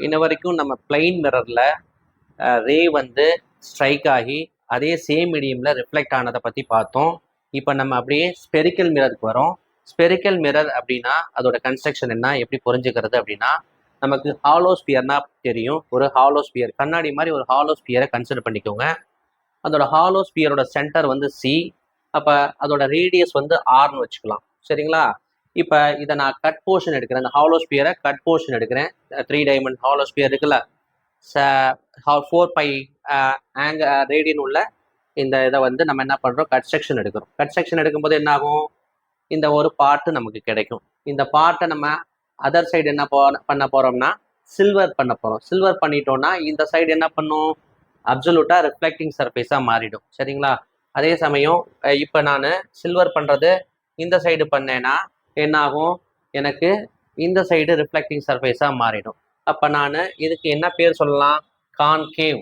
இன்ன வரைக்கும் நம்ம பிளைன் மிரரில் ரே வந்து ஸ்ட்ரைக் ஆகி அதே சேம் மீடியமில் ரிஃப்ளெக்ட் ஆனதை பற்றி பார்த்தோம். இப்போ நம்ம அப்படியே ஸ்பெரிக்கல் மிரருக்கு வரோம். ஸ்பெரிக்கல் மிரர் அப்படின்னா அதோட கன்ஸ்ட்ரக்ஷன் என்ன, எப்படி புரிஞ்சுக்கிறது அப்படின்னா, நமக்கு ஹாலோஸ்பியர்னா தெரியும். ஒரு ஹாலோஸ்பியர் கண்ணாடி மாதிரி ஒரு ஹாலோஸ்பியரை கன்சிடர் பண்ணிக்கோங்க. அதோட ஹாலோஸ்பியரோட சென்டர் வந்து சி. அப்போ அதோட ரேடியஸ் வந்து ஆர்னு வச்சுக்கலாம். சரிங்களா? இப்போ இதை நான் கட் போர்ஷன் எடுக்கிறேன். இந்த ஹாலோஸ்பியரை கட் போர்ஷன் எடுக்கிறேன். 3 டைமண்ட் ஹாலோஸ்பியர் இருக்குல்ல, 4 பை ரேடியன் உள்ள இந்த இதை வந்து நம்ம என்ன பண்ணுறோம், கட் செக்ஷன் எடுக்கிறோம். கட் செக்ஷன் எடுக்கும்போது என்ன ஆகும், இந்த ஒரு பார்ட்டு நமக்கு கிடைக்கும். இந்த பார்ட்டை நம்ம அதர் சைடு என்ன பண்ண போகிறோம்னா சில்வர் பண்ண போகிறோம். சில்வர் பண்ணிட்டோம்னா இந்த சைடு என்ன பண்ணும், அப்சல்யூட்டாக ரிஃப்ளெக்டிங் சர்ஃபேஸாக மாறிடும். சரிங்களா? அதே சமயம் இப்போ நான் சில்வர் பண்ணுறது இந்த சைடு பண்ணேன்னா என்ன ஆகும், எனக்கு இந்த சைடு ரிஃப்ளெக்டிங் சர்ஃபேஸாக மாறிடும். அப்போ நான் இதுக்கு என்ன பேர் சொல்லலாம், கான்கேவ்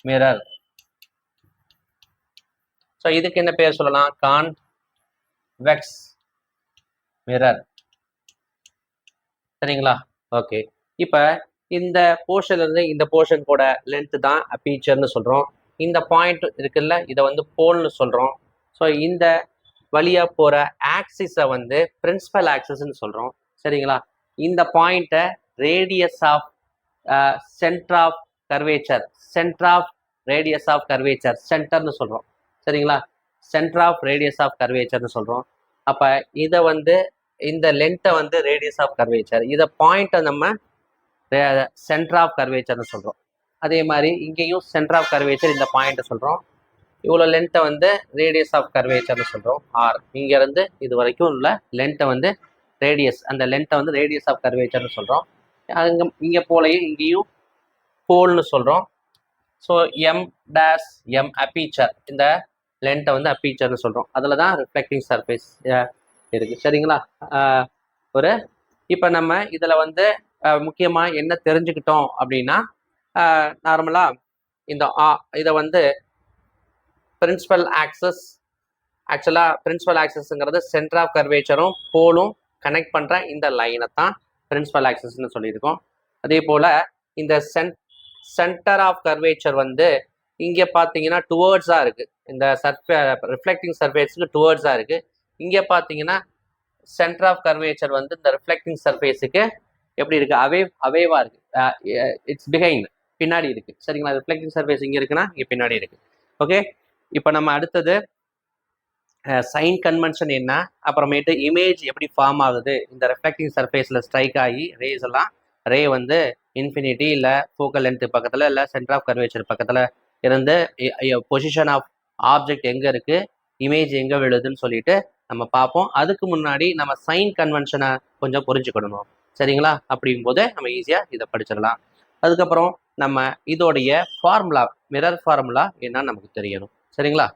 மிரர். ஸோ இதுக்கு என்ன பேர் சொல்லலாம், கான்வெக்ஸ் மிரர். சரிங்களா? ஓகே. இப்போ இந்த போர்ஷன்ல இருந்து இந்த போர்ஷன் கூட லென்த் தான் அப்பீச்சர்னு சொல்கிறோம். இந்த பாயிண்ட் இருக்குல்ல, இதை வந்து போல்னு சொல்கிறோம். ஸோ இந்த வழியாக போகிற ஆக்சிஸை வந்து பிரின்சிபல் ஆக்சிஸ்ன்னு சொல்கிறோம். சரிங்களா? இந்த பாயிண்ட்டை radius of centre of curvature, சென்டர்னு சொல்கிறோம். சரிங்களா? சென்டர் ஆஃப் ரேடியஸ் ஆஃப் கர்வேச்சர்னு சொல்கிறோம். அப்போ இதை வந்து இந்த லென்த்தை வந்து ரேடியஸ் ஆஃப் கர்வேச்சர், இதை பாயிண்ட்டை நம்ம சென்டர் ஆஃப் கர்வேச்சர்னு சொல்கிறோம். அதே மாதிரி இங்கேயும் சென்டர் ஆஃப் கர்வேச்சர் இந்த பாயிண்ட்டை சொல்கிறோம். இவ்வளோ லென்த்தை வந்து ரேடியஸ் ஆஃப் கர்வேச்சர்னு சொல்கிறோம். ஆர் இங்கேருந்து இது வரைக்கும் உள்ள லென்த்தை வந்து ரேடியஸ், அந்த லென்த்தை வந்து ரேடியஸ் ஆஃப் கர்வேச்சர்னு சொல்கிறோம். அங்கே இங்கே போலையும் இங்கேயும் போல்னு சொல்கிறோம். ஸோ எம் அப்பீச்சர், இந்த லென்த்தை வந்து அப்பீச்சர்னு சொல்கிறோம். அதில் தான் ரிஃப்ளெக்டிங் சர்ஃபேஸ் இருக்குது. சரிங்களா? இப்போ நம்ம இதில் வந்து முக்கியமாக என்ன தெரிஞ்சுக்கிட்டோம் அப்படின்னா, நார்மலாக இந்த இதை வந்து பிரின்சிபல் ஆக்சஸ், ஆக்சுவலாக பிரின்சிபல் ஆக்சஸ்ங்கிறது சென்டர் ஆஃப் கர்வேச்சரும் போலும் கனெக்ட் பண்ணுற இந்த லைனை தான் பிரின்சிபல் ஆக்சஸ்ன்னு சொல்லியிருக்கோம். அதே போல் இந்த சென்டர் ஆஃப் கர்வேச்சர் வந்து இங்கே பார்த்தீங்கன்னா டுவர்ட்ஸாக இருக்குது. இந்த ரிஃப்ளெக்டிங் சர்ஃபேஸுக்கு டுவர்ட்ஸாக இருக்குது. இங்கே பார்த்தீங்கன்னா சென்டர் ஆஃப் கர்வேச்சர் வந்து இந்த ரிஃப்ளெக்டிங் சர்ஃபேஸுக்கு எப்படி இருக்குது, அவேவாக இருக்குது. இட்ஸ் பிஹைண்ட், பின்னாடி இருக்குது. சரிங்களா? ரிஃப்ளெக்டிங் சர்ஃபேஸ் இங்கே இருக்குன்னா இங்கே பின்னாடி இருக்குது. ஓகே. இப்போ நம்ம அடுத்தது சைன் கன்வென்ஷன் என்ன, அப்புறமேட்டு இமேஜ் எப்படி ஃபார்ம் ஆகுது, இந்த ரிஃப்ளெக்டிங் சர்ஃபேஸில் ஸ்ட்ரைக் ஆகி ரேஸ் எல்லாம், ரே வந்து இன்ஃபினிட்டி இல்லை ஃபோக்கல் லென்த்து பக்கத்தில் இல்லை சென்டர் ஆஃப் கர்வேச்சர் பக்கத்தில் இருந்து பொசிஷன் ஆஃப் ஆப்ஜெக்ட் எங்கே இருக்குது, இமேஜ் எங்கே விழுதுன்னு சொல்லிட்டு நம்ம பார்ப்போம். அதுக்கு முன்னாடி நம்ம சைன் கன்வென்ஷனை கொஞ்சம் புரிஞ்சுக்கணும். சரிங்களா? அப்படிங்கும்போது நம்ம ஈஸியாக இதை படிச்சிடலாம். அதுக்கப்புறம் நம்ம இதோடைய ஃபார்முலா, மிரர் ஃபார்முலா என்னன்னு நமக்கு தெரியணும். சரிங்களா?